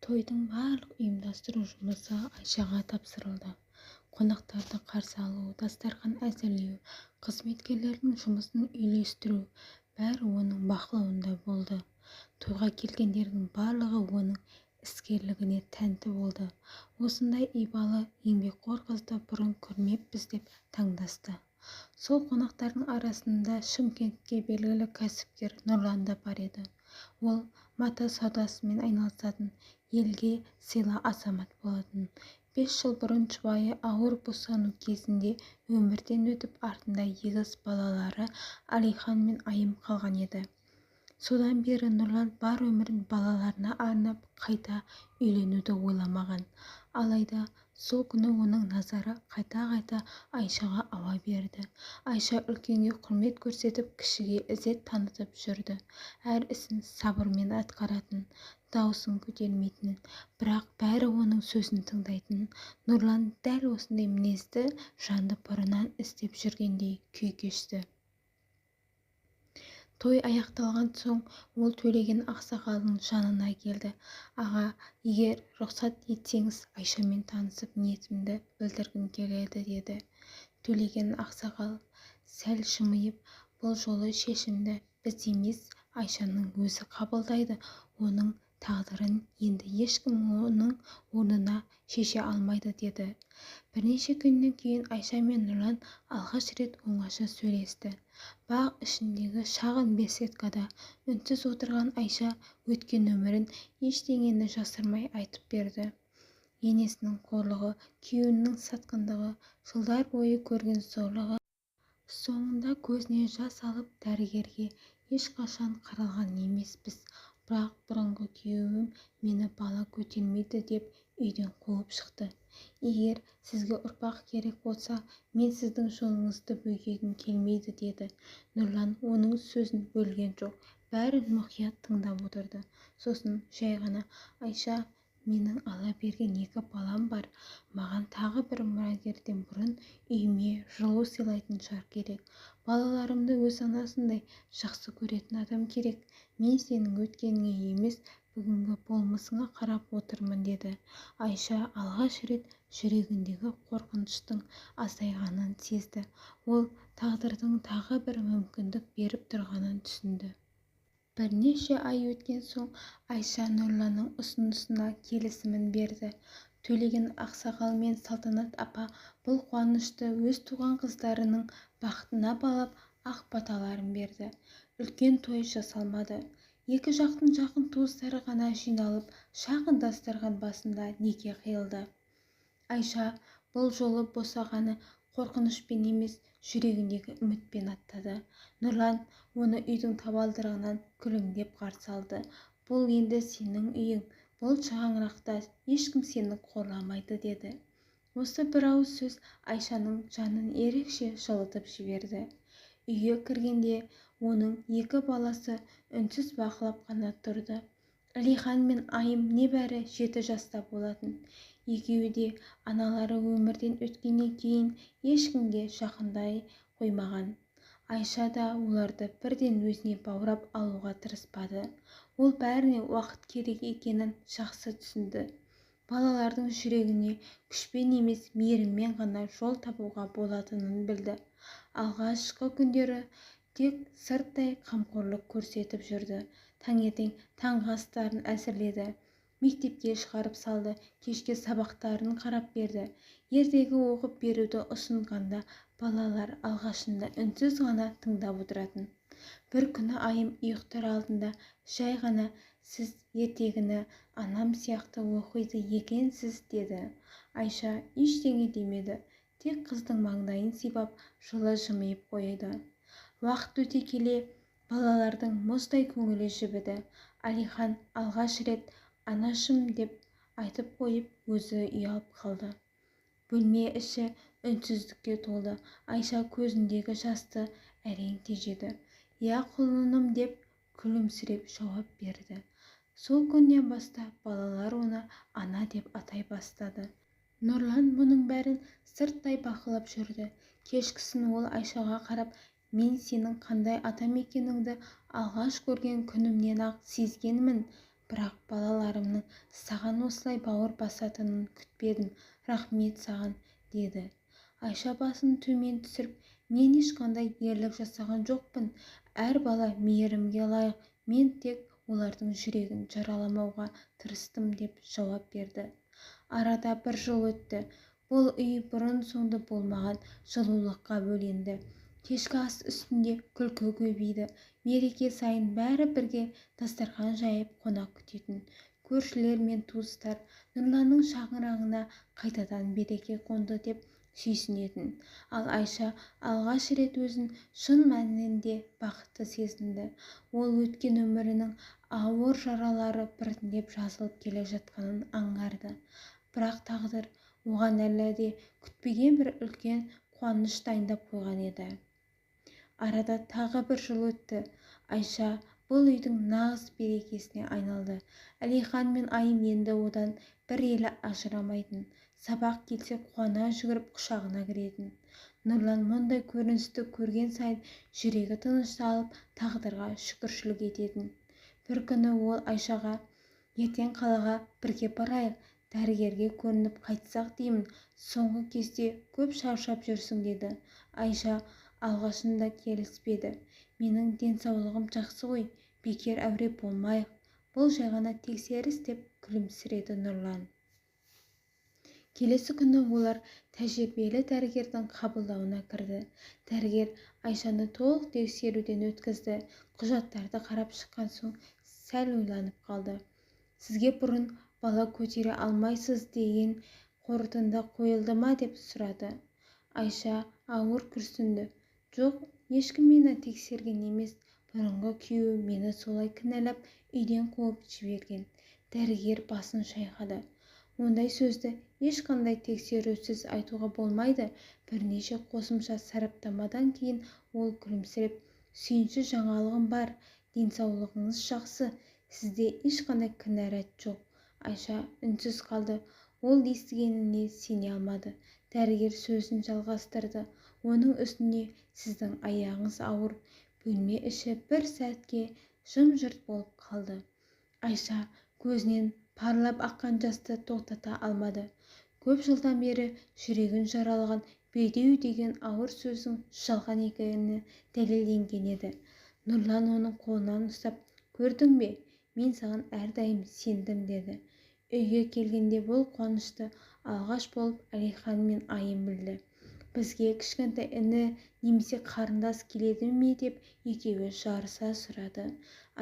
Тойдың барлық ұйымдастыру жұмысы Айшаға тапсырылды. Қонақтарды қарсы алу, дастархан әзірлеу, қызметкерлердің жұмысын үйлестіру бәрі оның бақылауында болды. Тойға келгендердің барлығы оның іскерлігіне тәнті болды. Осындай ибалы, еңбекқор қызды бұрын көрмеппіз деп таңдасты. Сол қонақтардың арасында Шымкентке белгілі кәсіпкер Нұрлан да бар еді. Ол мата саудасымен айналысатын, елге сыйлы азамат болатын. 5 жыл бұрын жұбайы ауыр босану кезінде өмірден өтіп, артында егіз балалары Алихан мен Айым қалған еді. Содан бері Нұрлан бар өмірін балаларына арнап қайта үйленуді ойламаған. Алайда сол күні оның назары қайта Айшаға ауа берді. Айша үлкенге құрмет көрсетіп, кішіге ізет танытып жүрді. Әр ісін сабырмен атқаратын, даусын көтермейтінін, бірақ бәрі оның сөзін тыңдайтынын. Нұрлан дәл осындай мінезді жанды бұрыннан істеп жүргендей күй кешті. Той аяқталған соң ол Төлеген ақсақалдың жанына келді. Аға, егер рұқсат етсеңіз, Айшамен танысып ниетімді білдіргім келеді деді. Төлеген ақсақал сәл жымиып, бұл жолы шешімді біз емес, Айшаның өзі қабылдайды. Оның тағдырын енді ешкім оның орнына шеше алмайды деді. Бірнеше күннен кейін Айша мен Нұрлан алғаш рет оңаша сөйлесті. Бақ ішіндегі шағын беседкада үнсіз отырған Айша өткен өмірін ештеңені жасырмай айтып берді. Енесінің қорлығы, күйеуінің сатқындығы, жылдар бойы көрген зорлығы. Соңында көзіне жас алып, дәрігерге ешқашан қаралған емеспіз, бірақ бұрынғы күйеуім мені бала көтермейді деп үйден қуып шықты. Егер сізге ұрпақ керек болса, мен сіздің жолыңызды бөгегім келмейді деді. Нұрлан оның сөзін бөлген жоқ, бәрін мұқият тыңдап отырды. Сосын жай ғана: Айша, менің ала берген 2 балам бар. Маған тағы бір мұрагерден бұрын үйіме жылу сыйлайтын жар керек. Балаларымды өз анасындай жақсы көретін адам керек. Мен сенің өткеніңе емес, бүгінгі болмысыңа қарап отырмын деді. Айша алғаш рет жүрегіндегі қорқыныштың азайғанын сезді. Ол тағдырдың тағы бір мүмкіндік беріп тұрғанын түсінді. Бірнеше ай өткен соң Айша Нұрланның ұсынысына келісімін берді. Төлеген ақсақал мен Салтанат апа бұл қуанышты өз туған қыздарының бақытына балап ақ баталарын берді. Үлкен той жасалмады. Екі жақтың жақын туыстары ғана жиналып, шағын дастархан басында неке қиылды. Айша бұл жолы босағаны қорқынышпен емес, жүрегіндегі үмітпен аттады. Нұрлан оны үйдің табалдырығынан күлімдеп қарсы алды. Бұл енді сенің үйің, бұл шаңырақта ешкім сені қорламайды деді. Осы бір ауыз сөз Айшаның жанын ерекше жылытып жіберді. Үйге кіргенде оның 2 баласы үнсіз бақылап қана тұрды. Алихан мен Айым небәрі 7 жаста болатын. Екеуі де аналары өмірден өткеннен кейін ешкімге жақындай қоймаған. Айша да оларды бірден өзіне баурап алуға тырыспады. Ол бәріне уақыт керек екенін жақсы түсінді. Балалардың жүрегіне күшпен емес, мейіріммен ғана жол табуға болатынын білді. Алғашқы күндері тек сырттай қамқорлық көрсетіп жүрді. Таңертең таңғы астарын әзірледі, мектепке шығарып салды, кешке сабақтарын қарап берді. Ертегі оқып беруді ұсынғанда балалар алғашында үнсіз ғана тыңдап отыратын. Бір күні Айым ұйықтар алдында жай ғана: сіз ертегіні анам сияқты оқиды екенсіз деді. Айша ештеңе демеді, тек қыздың маңдайын сипап жылы жымиып қойды. Уақыт өте келе балалардың мұздай көңілі жібіді. Алихан алғаш рет анашым деп айтып қойып, өзі ұялып қалды. Бөлме іші үнсіздікке толды. Айша көзіндегі жасты әрең тежеді. Я құлыным деп күлімсіреп жауап берді. Сол күннен бастап балалар оны ана деп атай бастады. Нұрлан мұның бәрін сырттай бақылап жүрді. Кешкісін ол Айшаға қарап: мен сенің қандай адам екеніңді алғаш көрген күнімнен ақ сезгенмін, бірақ балаларымның саған осылай бауыр басатынын күтпедім, рахмет саған, деді. Айша басын төмен түсіріп, мен ешқандай ерлік жасаған жоқпын. Әр бала мейірімге лайық, мен тек олардың жүрегін жараламауға тырыстым деп жауап берді. Арада 1 жыл өтті. Бұл үй бұрын-соңды болмаған жылулыққа бөленді. Кешкі ас үстінде күлкі көбейді. Мереке сайын бәрі бірге дастархан жайып қонақ күтетін. Көршілер мен туыстар Нұрланның шаңырағына қайтадан береке қонды деп сүйсінетін. Ал Айша алғаш рет өзін шын мәнінде бақытты сезінді. Ол өткен өмірінің ауыр жаралары біртіндеп жазылып келе жатқанын аңғарды. Бірақ тағдыр оған әлі де күтпеген бір үлкен қуаныш дайындап қойған еді. Арада тағы 1 жыл өтті. Айша бұл үйдің нағыз берекесіне айналды. Әлихан мен Айым енді одан бір елі ажырамайтын. Сабақ келсе қуана жүгіріп құшағына кіретін. Нұрлан мұндай көріністі көрген сайын жүрегі тынышталып, тағдырға шүкіршілік ететін. Bir күні ол Айшаға, ертең қалаға бірге барайық, дәрігерге көрініп қайтсақ деймін, соңғы кезде көп шаршап жүрсің, деді. Айша алғашында келіспеді. Менің денсаулығым жақсы ғой, бекер әуре болмайық. Бұл жай ғана тексеріс, деп күлімсіреді Нұрлан. Келесі күні олар тәжірибелі дәрігердің қабылдауына кірді. Дәрігер Айшаны толық тексеруден өткізді. Құжаттарды қарап шыққан соң сәл ойланып қалды. Сізге бұрын бала көтере алмайсыз деген қорытынды қойылды ма, деп сұрады. Айша ауыр күрсінді. Жоқ, ешкім мені тексерген емес. Бұрынғы күйеуім мені солай кінәлап үйден қуып жіберген. Дәрігер басын шайқады. Ондай сөзді ешқандай тексерусіз айтуға болмайды. Бірнеше қосымша сараптамадан кейін ол күлімсіреп, сүйінші жаңалығым бар, денсаулығыңыз жақсы, сізде ешқандай кінәрат жоқ. Айша үнсіз қалды. Ол естігеніне сене алмады. Дәрігер сөзін жалғастырды. Оның үстіне сіздің аяғыңыз ауыр. Бөлме іші бір сәтке жым-жырт болып қалды. Айша көзінен парлап аққан жасты тоқтата алмады. Көп жылдан бері жүрегін жаралаған бедеу деген ауыр сөздің жалған екені дәлелденген еді. Нұрлан оның қолынан ұстап, көрдің бе, мен саған әрдайым сендім, деді. Үйге келгенде бұл қуанышты алғаш болып Әлихан мен Айым білді. Бізге кішкентай іні немесе қарындас келеді ме, деп екеуі жарыса сұрады.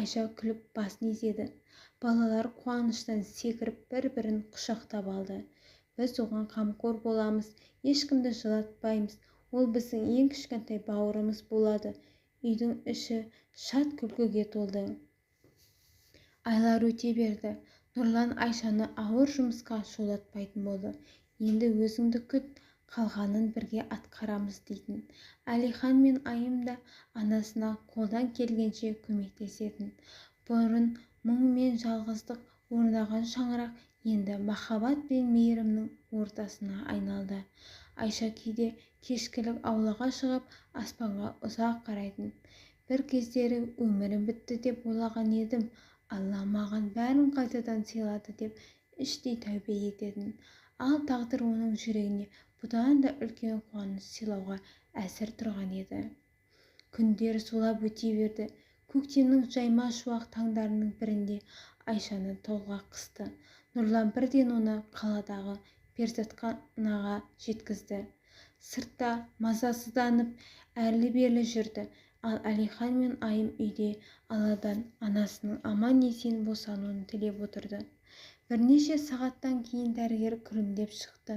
Айша күліп басын изеді. Балалар қуаныштан секіріп бір-бірін құшақтап алды. Біз оған қамқор боламыз, ешкімді жылатпаймыз. Ол біздің ең кішкентай бауырымыз болады. Үйдің іші шат күлкіге толды. Айлар өте берді. Нұрлан Айшаны ауыр жұмысқа шолатпайтын болды. Енді өзіңді күт, қалғанын бірге атқарамыз, дейтін. Әлихан мен Айым да анасына қолдан келгенше көмектесетін. Бұрын мұң мен жалғыздық орнаған шаңырақ енді махаббат пен мейірімнің ортасына айналды. Айша кейде кешкілік аулаға шығып аспанға ұзақ қарайтын. Бір кездері өмірім бітті деп ойлаған едім, Алла маған бәрін қайтадан сыйлады деп іштей тәубе ететін. Ал тағдыр оның жүрегіне бұдан да үлкен қуаныш сыйлауға әзір тұрған еді. Күндер зулап өте берді. Көктемнің жайма шуақ таңдарының бірінде Айшаны толға қысты. Нұрлан бірден оны қаладағы перзентханаға жеткізді. Сыртта мазасызданып әрлі-берлі жүрді. Ал Әлихан мен Айым үйде Алладан анасының аман-есен босануын тілеп отырды. Бірнеше сағаттан кейін дәрігер күлімдеп шықты.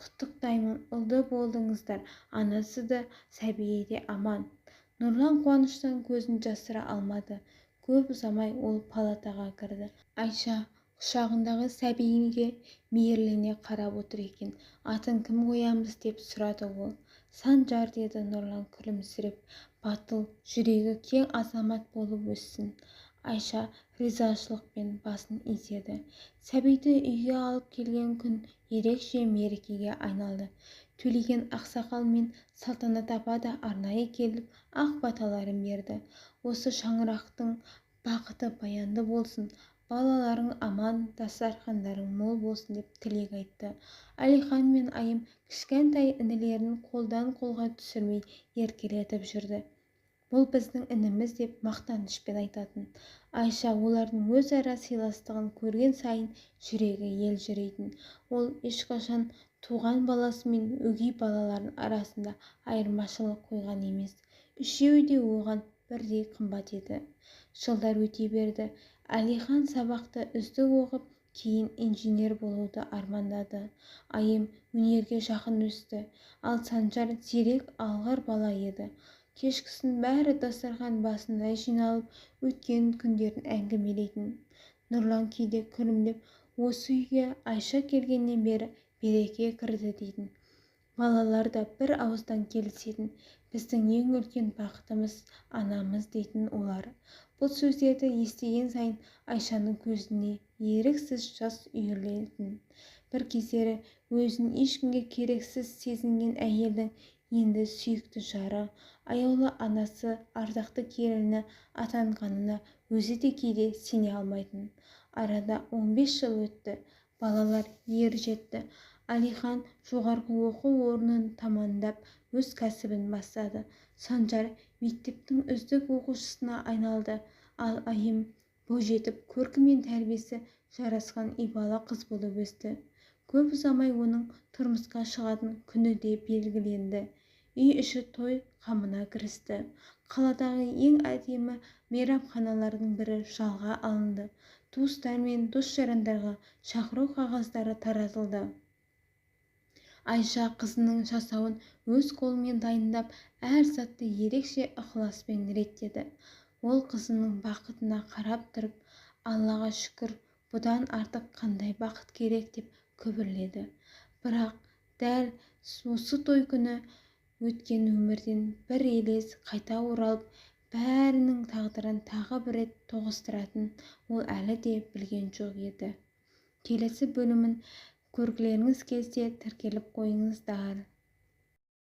Құттықтаймын, ұлды болдыңыздар, анасы да сәбиі де аман. Нұрлан қуаныштан көзін жасыра алмады. Көп ұзамай ол палатаға кірді. Айша құшағындағы сәбиге мейірлене қарап отыр екен. Атын кім қоямыз, деп сұрады ол. Санжар, деді Нұрлан күлімсіреп. Батыл, жүрегі кең азамат болып өссін. Айша ризашылықпен басын изеді. Сәбиді үйге алып келген күн ерекше мерекеге айналды. Төлеген ақсақал мен Салтанат апа да арнайы келіп ақ баталарын берді. Осы шаңырақтың бақыты баянды болсын, балаларың аман, дастархандарың мол болсын деп тілек айтты. Әлихан мен Айым кішкентай інілерін қолдан қолға түсірмей еркелетіп жүрді. Бұл біздің ініміз деп мақтанышпен айтатын. Айша олардың өзара сыйластығын көрген сайын жүрегі елжірейтін. Ол ешқашан туған баласы мен өгей балалардың арасында айырмашылық қойған емес. Үшеуі де оған бірдей қымбат еді. Жылдар өте берді. Әлихан сабақты үздік оқып, кейін инженер болуды армандады. Айым өнерге жақын өсті, ал Санжар зерек алғыр бала еді. Кешкісін бәрі дастархан басында жиналып, өткен күндерін әңгімелейтін. Нұрлан кейде күлімдеп, осы үйге Айша келгеннен бері береке кірді дейтін. Балалар да бір ауыздан келісетін. Біздің ең үлкен бақытымыз анамыз дейтін олар. Бұл сөздерді естіген сайын Айшаның көзіне еріксіз жас үйірілетін. Бір кездері өзін ешкімге керексіз сезінген әйелдің енді сүйікті жары, аяулы анасы, ардақты келіні атанғанына өзі де кейде сене алмайтын. Арада 15 жыл өтті. Балалар ер жетті. Әлихан жоғарғы оқу орнын тамамдап өз кәсібін бастады. Санжар мектептің үздік оқушысына айналды. Ал Айым бойжетіп көркі мен тәрбиесі жарасқан ибалы қыз болып өсті. Көп ұзамай оның тұрмысқа шығатын күні де белгіленді. Үй іші той қамына кірісті. Қаладағы ең әдемі мейрамханалардың бірі жалға алынды. Туыстар мен дос-жарандарға шақыру қағаздары таратылды. Айша қызының жасауын өз қолымен дайындап, әр затты ерекше ықыласпен реттеді. Ол қызының бақытына қарап тұрып, Аллаға шүкір, бұдан артық қандай бақыт керек деп күбірледі. Бірақ дәл осы той күні өткен өмірден бір елес қайта оралып, бәрінің тағдырын тағы бір рет тоғыстыратын ол әлі де білген жоқ еді. Келесі бөлімін көргілеріңіз келсе тіркеліп қойыңыздар.